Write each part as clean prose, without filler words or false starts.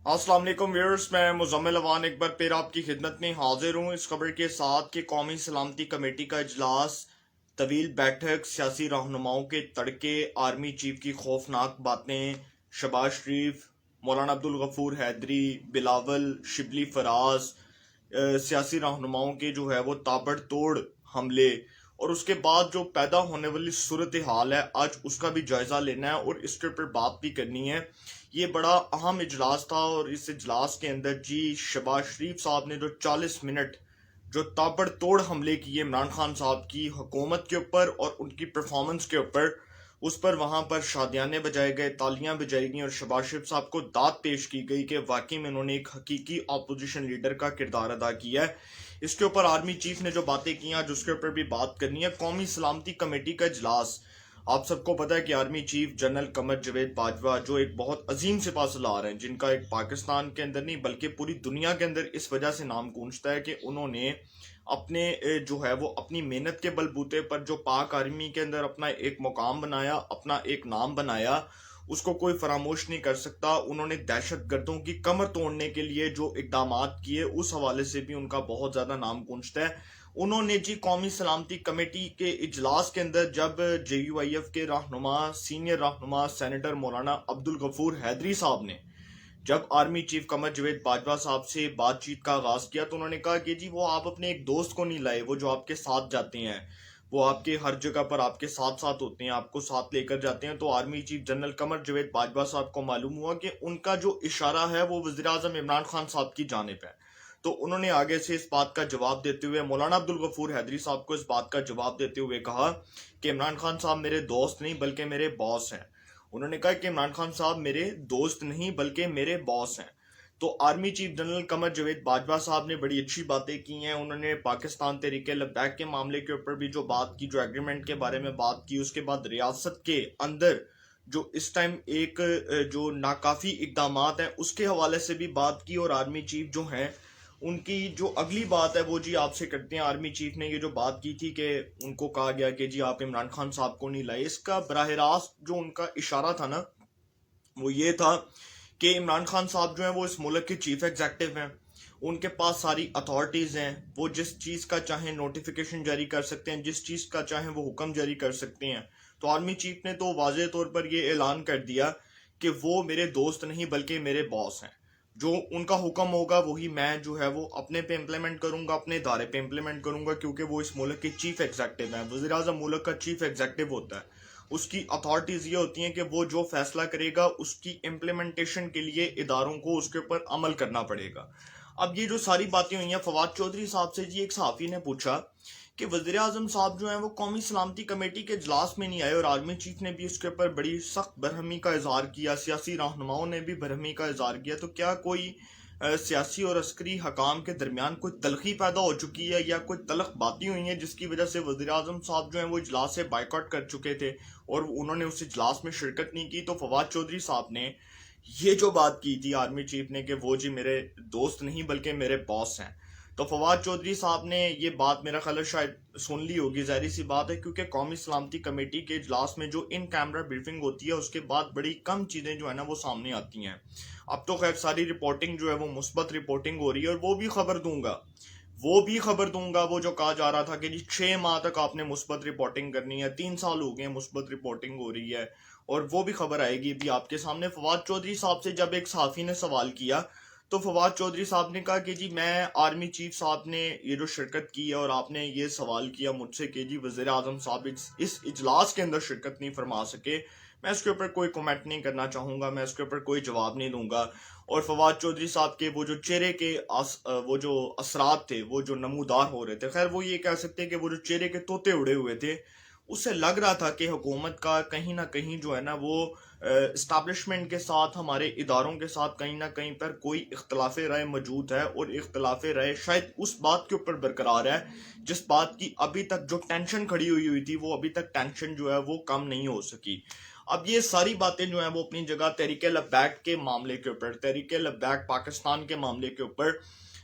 अस्सलाम वालेकुम व्यूअर्स, मैं मुजम्मिल अवान एक बार फिर आपकी खिदमत में हाजिर हूँ इस खबर के साथ कि कौमी सलामती कमेटी का इजलास, तवील बैठक, सियासी रहनुमाओं के तड़के, आर्मी चीफ की खौफनाक बातें, शहबाज शरीफ, मौलाना अब्दुल गफूर हैदरी, बिलावल, शिबली फराज, सियासी रहनुमाओं के जो है वो ताबड़तोड़ हमले और उसके बाद जो पैदा होने वाली सूरत हाल है, आज उसका भी जायजा लेना है और इसके ऊपर बात भी करनी है। ये बड़ा अहम इजलास था और इस इजलास के अंदर जी शहबाज शरीफ साहब ने जो 40 मिनट जो ताबड़तोड़ हमले किए इमरान खान साहब की हुकूमत के ऊपर और उनकी परफॉर्मेंस के ऊपर, उस पर वहां पर शादियाने बजाए गए, तालियां बजाई गई और शहबाज शरीफ साहब को दाद पेश की गई कि वाकई में उन्होंने एक हकीकी अपोजिशन लीडर का किरदार अदा किया है। इसके ऊपर आर्मी चीफ ने जो बातें की आज उसके ऊपर भी बात करनी है। कौमी सलामती कमेटी का इजलास, आप सबको पता है कि army chief general Qamar Javed Bajwa जो एक बहुत अजीम सिपह सलार हैं, जिनका एक पाकिस्तान के अंदर नहीं बल्कि पूरी दुनिया के अंदर इस वजह से नाम गूंजता है कि उन्होंने अपने जो है वो अपनी मेहनत के बलबूते पर जो पाक आर्मी के अंदर अपना एक मुकाम बनाया, अपना एक नाम बनाया, उसको कोई फरामोश नहीं कर सकता। उन्होंने दहशत गर्दों की कमर तोड़ने के लिए जो इकदाम किए, उस हवाले से भी उनका बहुत ज़्यादा नाम गूंजता है। उन्होंने जी कौमी सलामती कमेटी के इजलास के अंदर जब JUIF के रहनुमा, सीनियर रहनुमा सेनेटर मौलाना अब्दुल गफूर हैदरी साहब ने जब आर्मी चीफ कमर जावेद बाजवा साहब से बातचीत का आगाज किया तो उन्होंने कहा कि जी वो आप अपने एक दोस्त को नहीं लाए, वो जो आपके साथ जाते हैं, वो आपके हर जगह पर आपके साथ साथ होते हैं, आपको साथ लेकर जाते हैं। तो army chief general Qamar Javed Bajwa साहब को मालूम हुआ कि उनका जो इशारा है वो वज़ीर आज़म इमरान खान साहब की जानिब है। तो उन्होंने आगे से इस बात का जवाब देते हुए, मौलाना अब्दुल गफूर हैदरी साहब को इस बात का जवाब देते हुए कहा कि इमरान खान साहब मेरे दोस्त नहीं बल्कि मेरे बॉस हैं। उन्होंने कहा कि इमरान खान साहब मेरे दोस्त नहीं बल्कि मेरे बॉस हैं। तो army chief general Qamar Javed Bajwa साहब ने बड़ी अच्छी बातें की हैं। उन्होंने पाकिस्तान तहरीक लद्दाख के मामले के ऊपर भी जो बात की, जो एग्रीमेंट के बारे में बात की, उसके बाद रियासत के अंदर जो इस टाइम एक जो नाकाफी इकदाम हैं उसके हवाले से भी बात की। और आर्मी चीफ जो हैं उनकी जो अगली बात है वो जी आपसे करते हैं। आर्मी चीफ ने ये जो बात की थी कि उनको कहा गया कि जी आप इमरान खान साहब को नहीं लाए, इसका बराह रास्त जो उनका इशारा था ना वो ये था कि इमरान खान साहब जो हैं वो इस मुल्क के चीफ एग्जेक्टिव हैं, उनके पास सारी अथॉरिटीज़ हैं, वो जिस चीज़ का चाहे नोटिफिकेशन जारी कर सकते हैं, जिस चीज़ का चाहे वो हुक्म जारी कर सकते हैं। तो आर्मी चीफ ने तो वाज़ेह तौर पर ये ऐलान कर दिया कि वो मेरे दोस्त नहीं बल्कि मेरे बॉस हैं। जो उनका हुक्म होगा वही मैं जो है वो अपने पे इम्प्लीमेंट करूंगा, अपने इदारे पे इम्प्लीमेंट करूंगा, क्योंकि वो इस मुल्क के चीफ एग्जेक्टिव हैं। वज़ीर आज़म मुल्क का चीफ एग्जेक्टिव होता है, उसकी अथॉरिटीज़ ये होती हैं कि वो जो फैसला करेगा उसकी इम्प्लीमेंटेशन के लिए इदारों को उसके ऊपर अमल करना पड़ेगा। अब ये जो सारी बातें हुई हैं, फवाद चौधरी साहब से जी एक सहाफ़ी ने पूछा कि वज़ीर आज़म साहब जो हैं वो कौमी सलामती कमेटी के इजलास में नहीं आए और आर्मी चीफ ने भी इसके ऊपर बड़ी सख्त बरहमी का इजहार किया, सियासी रहनुमाओं ने भी बरहमी का इजहार किया। तो क्या कोई सियासी और अस्करी हकाम के दरमियान कोई तलखी पैदा हो चुकी है या कोई तलख बातें हुई हैं जिसकी वजह से वज़ीर आज़म साहब जो हैं वो इजलास से बाइकआउट कर चुके थे और उन्होंने उस इजलास में शिरकत नहीं की? तो फवाद चौधरी साहब ने ये जो बात की थी आर्मी चीफ ने कि वो जी मेरे दोस्त नहीं बल्कि मेरे बॉस हैं, तो फवाद चौधरी साहब ने ये बात मेरा ख्याल शायद सुन ली होगी, ज़ाहिर सी बात है, क्योंकि कौमी सलामती कमेटी के इजलास में जो इन कैमरा ब्रीफिंग होती है उसके बाद बड़ी कम चीज़ें जो है ना वो सामने आती हैं। अब तो खैर सारी रिपोर्टिंग जो है वो मुस्बत रिपोर्टिंग हो रही है और वो भी खबर दूंगा वो जो कहा जा रहा था कि जी 6 माह तक आपने मुस्बत रिपोर्टिंग करनी है, 3 साल हो गए मुस्बत रिपोर्टिंग हो रही है, और वो भी खबर आएगी भी आपके सामने। फवाद चौधरी साहब से जब एक सहाफ़ी ने सवाल किया तो फवाद चौधरी साहब ने कहा कि जी मैं आर्मी चीफ साहब ने ये जो शिरकत की है और आपने ये सवाल किया मुझसे कि जी वज़ीर आज़म साहब इस इजलास के अंदर शिरकत नहीं फरमा सके, मैं इसके ऊपर कोई कमेंट नहीं करना चाहूँगा, मैं इसके ऊपर कोई जवाब नहीं दूंगा। और फवाद चौधरी साहब के वो जो चेहरे के वो जो असरात थे वो जो नमूदार हो रहे थे, खैर वो ये कह सकते हैं कि वो जो चेहरे के तोते उड़े हुए थे, उससे लग रहा था कि हुकूमत का कहीं ना कहीं जो है ना वो इस्टेब्लिशमेंट के साथ, हमारे इदारों के साथ कहीं ना कहीं पर कोई इख्तलाफ राय मौजूद है। और इख्तलाफ राय शायद उस बात के ऊपर बरकरार है जिस बात की अभी तक जो टेंशन खड़ी हुई थी वो अभी तक टेंशन जो है वो कम नहीं हो सकी। अब ये सारी बातें जो है वो अपनी जगह तहरीक लद्दाख के मामले के ऊपर, तहरीक लद्दाख पाकिस्तान के मामले के ऊपर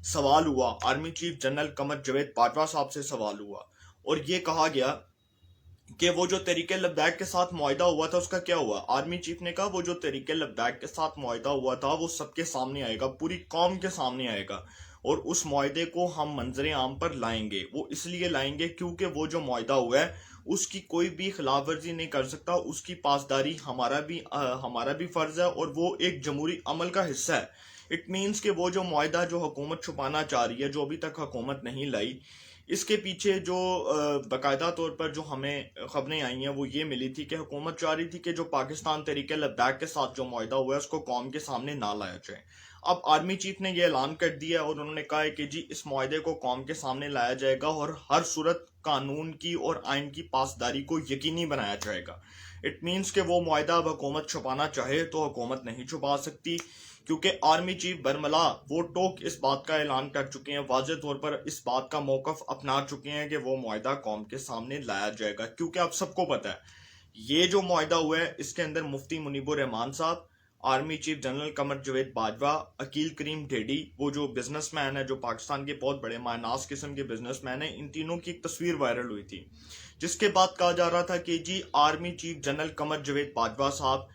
सवाल हुआ, army chief general Qamar Javed Bajwa साहब से सवाल हुआ और ये कहा गया کہ وہ جو तहरीक लब्बैक के साथ मुआहदा हुआ था उसका क्या हुआ। आर्मी चीफ ने कहा वो जो तहरीक लब्बैक के साथ मुआहदा हुआ था वो सबके सामने आएगा, पूरी कौम के सामने आएगा, और उस मुआहदे को हम मंजर आम पर लाएंगे। वो इसलिए लाएंगे क्योंकि वो जो मुआहदा हुआ है उसकी कोई भी खिलाफ वर्जी नहीं कर सकता, उसकी पासदारी हमारा भी फर्ज है और वो एक जमहूरी अमल का हिस्सा है। इट मीन्स कि वो जो मुआहदा जो हुकूमत छुपाना चाह रही है, जो अभी तक हुकूमत नहीं लाई, इसके पीछे जो बाकायदा तौर पर जो हमें खबरें आई हैं वो ये मिली थी कि हुकूमत चाह रही थी कि जो पाकिस्तान तहरीक लद्दाख के साथ जो मुआहदा हुआ है उसको कौम के सामने ना लाया जाए। अब आर्मी चीफ ने ये ऐलान कर दिया और उन्होंने कहा है कि जी इस मुआहदे को कौम के सामने लाया जाएगा और हर सूरत कानून की और आइन की पासदारी को यकीनी बनाया जाएगा। इट मीन्स कि वो मुआहदा अब हुकूमत छुपाना चाहे तो हुकूमत नहीं छुपा सकती, क्योंकि आर्मी चीफ बरमला वो टोक इस बात का ऐलान कर चुके हैं, वाज़ेह तौर पर इस बात का मौक़िफ़ अपना चुके हैं कि वो मुआहदा कौम के सामने लाया जाएगा। क्योंकि आप सबको पता है ये जो मुआहदा हुआ है इसके अंदर मुफ्ती मुनीबुर रहमान साहब, आर्मी चीफ जनरल कमर जवेद बाजवा, अकील करीम ढेडी, वो जो बिजनेसमैन है, जो पाकिस्तान के बहुत बड़े मायनास किस्म के बिजनेसमैन है, इन तीनों की एक तस्वीर वायरल हुई थी जिसके बाद कहा जा रहा था कि जी आर्मी चीफ जनरल कमर जवेद बाजवा साहब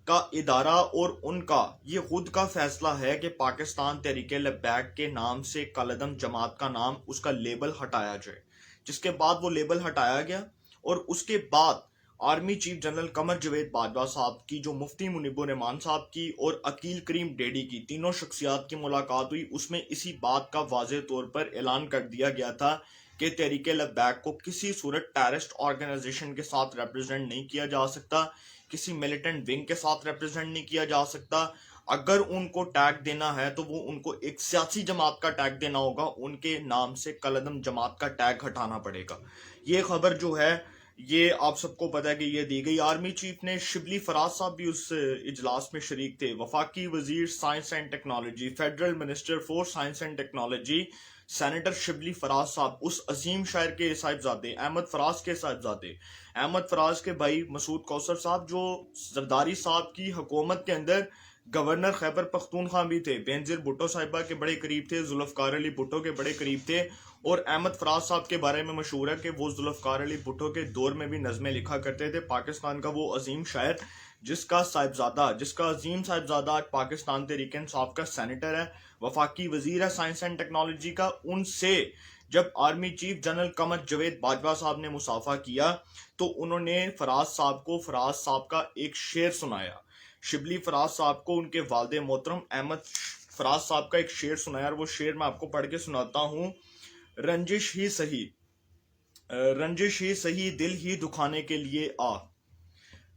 का इदारा और उनका ये खुद का फैसला है कि पाकिस्तान तहरीक लब्बैक के नाम से कलदम जमात का नाम, उसका लेबल हटाया जाए। जिसके बाद वो लेबल हटाया गया और उसके बाद आर्मी चीफ जनरल कमर जवेद बाजवा साहब की जो मुफ्ती मुनीबुर रहमान साहब की और अकील करीम डेडी की तीनों शख्सियात की मुलाकात हुई, उसमें इसी बात का वाज़ेह तौर पर ऐलान कर दिया गया था कि तहरीक लब्बैक को किसी सूरत टेररिस्ट ऑर्गेनाइजेशन के साथ रिप्रेजेंट नहीं किया जा सकता, किसी मिलिटेंट विंग के साथ रिप्रेजेंट नहीं किया जा सकता। अगर उनको टैग देना है तो वो उनको एक सियासी जमात का टैग देना होगा, उनके नाम से कलदम जमात का टैग हटाना पड़ेगा। ये खबर जो है ये आप सबको पता है कि ये दी गई। आर्मी चीफ ने शिबली फराज साहब भी उस इजलास में शरीक थे। वफाकी वजीर science and technology, federal minister for science and technology senator Shibli Faraz साहब, उस अजीम शायर के साहिबजादे, अहमद फराज के साहिबजादे, अहमद फराज के भाई मसूद कौसर साहब, जो जरदारी साहब की हुकूमत के अंदर गवर्नर खैबर पख्तूनख्वा भी थे, बेनजीर भुट्टो साहिबा के बड़े करीब थे, जुल्फकार अली भुट्टो के बड़े करीब थे। और अहमद फराज साहब के बारे में मशहूर है कि वो जुल्फकार अली भुट्टो के दौर में भी नज़में लिखा करते थे। पाकिस्तान का वो अजीम शायर जिसका अजीम साहिबजादा आज पाकिस्तान तहरीक इंसाफ का सेनेटर है, वफाकी वजीर है साइंस एंड टेक्नोलॉजी का, उनसे जब आर्मी चीफ जनरल कमर जवेद बाजवा साहब ने मुसाफा किया तो उन्होंने फराज साहब का एक शेर सुनाया। शिबली फराज साहब को उनके वालिद मोहतरम अहमद फराज साहब का एक शेर सुनाया और वो शेर मैं आपको पढ़ के सुनाता हूँ। रंजिश ही सही दिल ही दुखाने के लिए आ,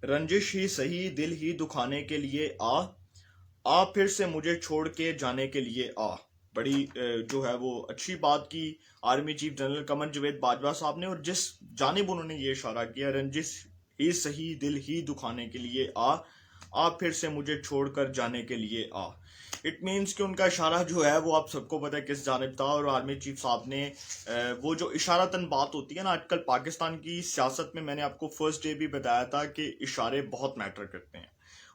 रंजिश ही सही दिल ही दुखाने के लिए आ फिर से मुझे छोड़ के जाने के लिए आ। बड़ी जो है वो अच्छी बात की आर्मी चीफ जनरल कमर जवेद बाजवा साहब ने, और जिस जानिब उन्होंने ये इशारा किया, रंजिश ही सही दिल ही दुखाने के लिए आ फिर से मुझे छोड़कर जाने के लिए आ। इट मीन्स कि उनका इशारा जो है वो आप सबको पता है किस जानिब था। और आर्मी चीफ साहब ने वो जो इशारतन बात होती है ना आजकल पाकिस्तान की सियासत में, मैंने आपको फर्स्ट डे भी बताया था कि इशारे बहुत मैटर करते हैं,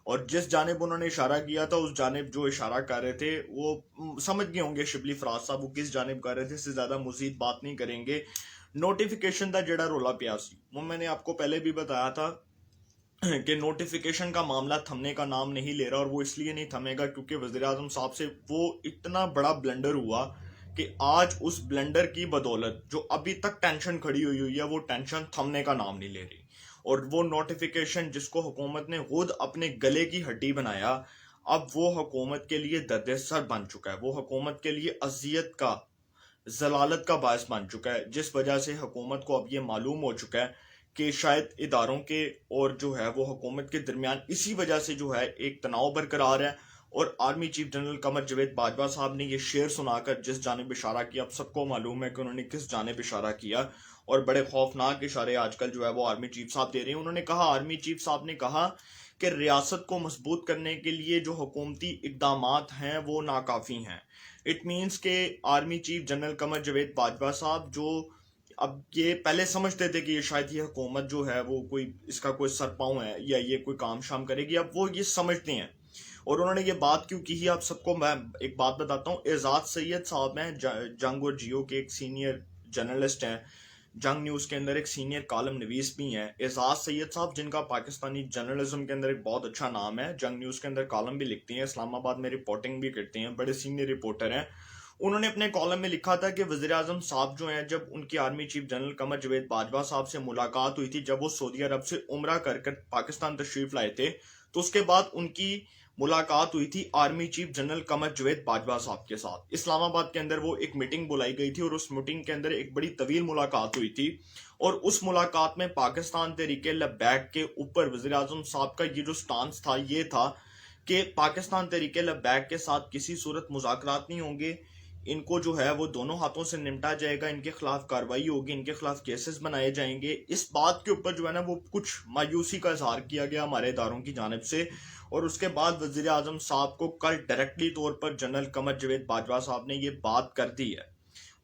और जिस जानिब उन्होंने इशारा किया था उस जानिब जो इशारा कर रहे थे वो समझ गए होंगे शिबली फराज साहब वो किस जानिब कर रहे थे। इससे ज़्यादा मज़ीद बात नहीं करेंगे। नोटिफिकेशन का जड़ा रोला प्यासी, वो मैंने आपको पहले भी बताया था कि नोटिफिकेशन का मामला थमने का नाम नहीं ले रहा, और वो इसलिए नहीं थमेगा क्योंकि वज़ीर आज़म साहब से वो इतना बड़ा ब्लंडर हुआ कि आज उस ब्लंडर की बदौलत जो अभी तक टेंशन खड़ी हुई है वो टेंशन थमने का नाम नहीं ले रही। और वो नोटिफिकेशन जिसको हुकूमत ने खुद अपने गले की हड्डी बनाया, अब वो हुकूमत के लिए दर्द-ए-सर बन चुका है, वो हुकूमत के लिए अजियत का, जलालत का बायस बन चुका है, जिस वजह से हुकूमत को अब ये मालूम हो चुका है कि शायद इदारों के और जो है वो हुकूमत के दरमियान इसी वजह से जो है एक तनाव बरकरार है। और आर्मी चीफ जनरल कमर जवेद बाजवा साहब ने ये शेर सुनाकर जिस जानिब इशारा किया, अब सबको मालूम है कि उन्होंने किस जानिब इशारा किया, और बड़े खौफनाक इशारे आजकल जो है वो आर्मी चीफ साहब दे रहे हैं। उन्होंने कहा, आर्मी चीफ साहब ने कहा कि रियासत को मजबूत करने के लिए जो हुकूमती इकदामात हैं वो नाकाफ़ी हैं। इट मीन्स के आर्मी चीफ जनरल कमर जवेद बाजवा साहब जो अब ये पहले समझते थे कि ये शायद ये हुकूमत जो है वो कोई इसका कोई सरपाँव है या ये कोई काम शाम करेगी, अब वो ये समझते हैं। और उन्होंने ये बात क्यों की है आप सबको मैं एक बात बताता हूँ। एजाज सैयद साहब हैं, जंग और जियो के एक सीनियर जर्नलिस्ट हैं, जंग न्यूज़ के अंदर एक सीनियर कॉलम नवीस भी हैं, एजाज सैयद साहब, जिनका पाकिस्तानी जर्नलिज्म के अंदर एक बहुत अच्छा नाम है। जंग न्यूज़ के अंदर कॉलम भी लिखती हैं, इस्लामाबाद में रिपोर्टिंग भी करती हैं, बड़े सीनियर रिपोर्टर हैं। उन्होंने अपने कॉलम में लिखा था कि वज़ीर आज़म साहब जो हैं, जब उनकी आर्मी चीफ जनरल कमर जवेद बाजवा साहब से मुलाकात हुई थी, जब वो सऊदी अरब से उम्रा कर पाकिस्तान तशरीफ लाए थे, तो उसके बाद उनकी मुलाकात हुई थी आर्मी चीफ जनरल कमर जवेद बाजवा साहब के साथ। इस्लामाबाद के अंदर वो एक मीटिंग बुलाई गई थी और उस मीटिंग के अंदर एक बड़ी तवील मुलाकात हुई थी। और उस मुलाकात में पाकिस्तान तहरीक लब्बैक के ऊपर वज़ीर आज़म साहब का ये जो स्टांस था, ये था कि पाकिस्तान तहरीक लब्बैक के साथ किसी सूरत मुज़ाकरात नहीं होंगे, इनको जो है वो दोनों हाथों से निपटा जाएगा, इनके खिलाफ कार्रवाई होगी, इनके खिलाफ केसेस बनाए जाएंगे। इस बात के ऊपर जो है ना वो कुछ मायूसी का इजहार किया गया हमारे इदारों की जानिब से। और उसके बाद वज़ीर आज़म साहब को कल डायरेक्टली तौर पर जनरल कमर जवेद बाजवा साहब ने ये बात कर दी है।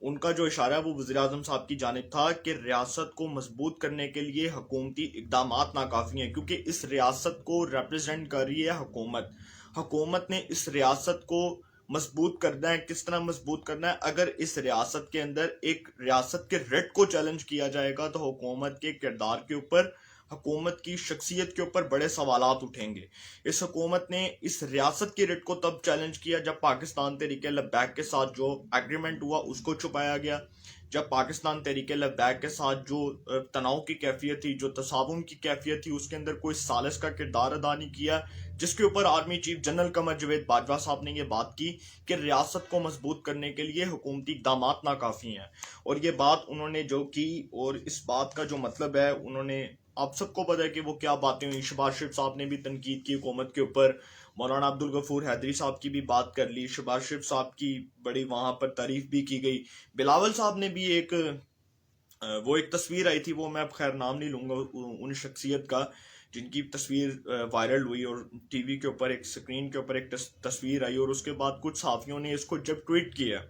उनका जो इशारा है वो वज़ीर आज़म साहब की जानिब था कि रियासत को मजबूत करने के लिए हुकूमती इक़दामात नाकाफ़ी हैं, क्योंकि इस रियासत को रिप्रेजेंट कर रही है हुकूमत। हुकूमत ने इस रियासत को मजबूत करना है। किस तरह मजबूत करना है? अगर इस रियासत के अंदर एक रियासत के रिट को चैलेंज किया जाएगा तो हुकूमत के किरदार के ऊपर, हुकूमत की शख्सियत के ऊपर बड़े सवालात उठेंगे। इस हुकूमत ने इस रियासत की रिट को तब चैलेंज किया जब पाकिस्तान तहरीक लब्बैक के साथ जो एग्रीमेंट हुआ उसको छुपाया गया, जब पाकिस्तान तहरीक लब्बैक के साथ जो तनाव की कैफियत थी, जो तसावुन की कैफियत थी, उसके अंदर कोई सालिस का किरदार अदा नहीं किया, जिसके ऊपर आर्मी चीफ जनरल कमर जवेद बाजवा साहब ने ये बात की कि रियासत को मजबूत करने के लिए हुकूमती इक़दामात नाकाफ़ी हैं। और ये बात उन्होंने जो की, और इस बात का जो मतलब है, उन्होंने, आप सबको पता है कि वो क्या बातें हुई। शहबाज शरीफ साहब ने भी तनकीद की हुकूमत के ऊपर, मौलाना अब्दुल गफूर हैदरी साहब की भी बात कर ली, शहबाज शरीफ साहब की बड़ी वहाँ पर तारीफ भी की गई। बिलावल साहब ने भी वो एक तस्वीर आई थी, वो मैं खैर नाम नहीं लूँगा उन शख्सियत का, जिनकी तस्वीर वायरल हुई और टीवी के ऊपर एक स्क्रीन के ऊपर एक तस्वीर आई, और उसके बाद कुछ सहाफ़ियों ने इसको जब ट्वीट किया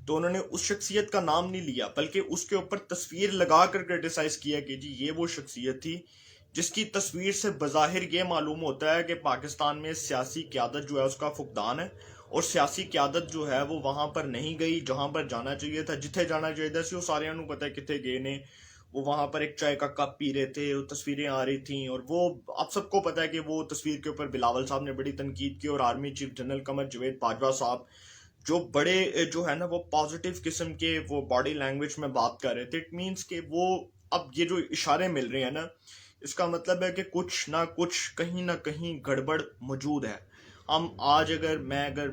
तो उन्होंने उस शख्सियत का नाम नहीं लिया, बल्कि उसके ऊपर तस्वीर लगा कर क्रिटिसाइज़ किया कि जी ये वो शख्सियत थी जिसकी तस्वीर से बज़ाहिर ये मालूम होता है कि पाकिस्तान में सियासी क़यादत जो है उसका फुकदान है, और सियासी क़यादत जो है वो वहाँ पर नहीं गई जहाँ पर जाना चाहिए था, जिथे जाना चाहिए था। वो सारे पता है कितने गए ने, वो वहाँ पर एक चाय का कप पी रहे थे, वो तस्वीरें आ रही थी, और वो आप सबको पता है कि वो तस्वीर के ऊपर बिलावल साहब ने बड़ी तनकीद की, और आर्मी चीफ जनरल कमर जवेद बाजवा साहब जो बड़े जो है ना वो पॉजिटिव किस्म के वो बॉडी लैंग्वेज में बात कर रहे थे। इट मीन्स कि वो, अब ये जो इशारे मिल रहे हैं ना, इसका मतलब है कि कुछ ना कुछ कहीं ना कहीं गड़बड़ मौजूद है। हम आज अगर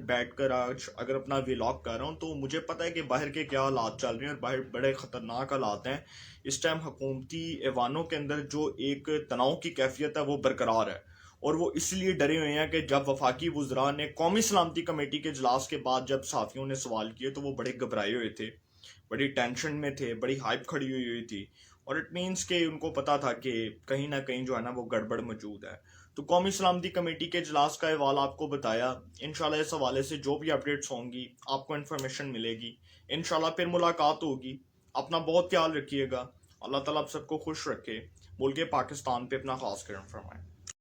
बैठकर आज अगर अपना व्लॉग कर रहा हूँ तो मुझे पता है कि बाहर के क्या हालात चल रहे हैं, और बाहर बड़े ख़तरनाक हालात हैं। इस टाइम हुकूमती ऐवानों के अंदर जो एक तनाव की कैफियत है वो बरकरार है, और वो इसलिए डरे हुए हैं कि जब वफाकी वुज़रा ने कौमी सलामती कमेटी के इजलास के बाद जब सहाफ़ियों ने सवाल किए तो वो बड़े घबराए हुए थे, बड़ी टेंशन में थे, बड़ी हाइप खड़ी हुई थी, और इट मीन्स कि उनको पता था कि कहीं ना कहीं जो है ना वो गड़बड़ मौजूद है। तो कौमी सलामती कमेटी के इजलास का अहवाल आपको बताया। इंशाल्लाह इस हवाले से जो भी अपडेट्स होंगी आपको इन्फॉर्मेशन मिलेगी। इंशाल्लाह फिर मुलाकात होगी। अपना बहुत ख्याल रखिएगा। अल्लाह ताला आप सबको खुश रखे। मुल्क पाकिस्तान पे अपना खास करम फरमाए।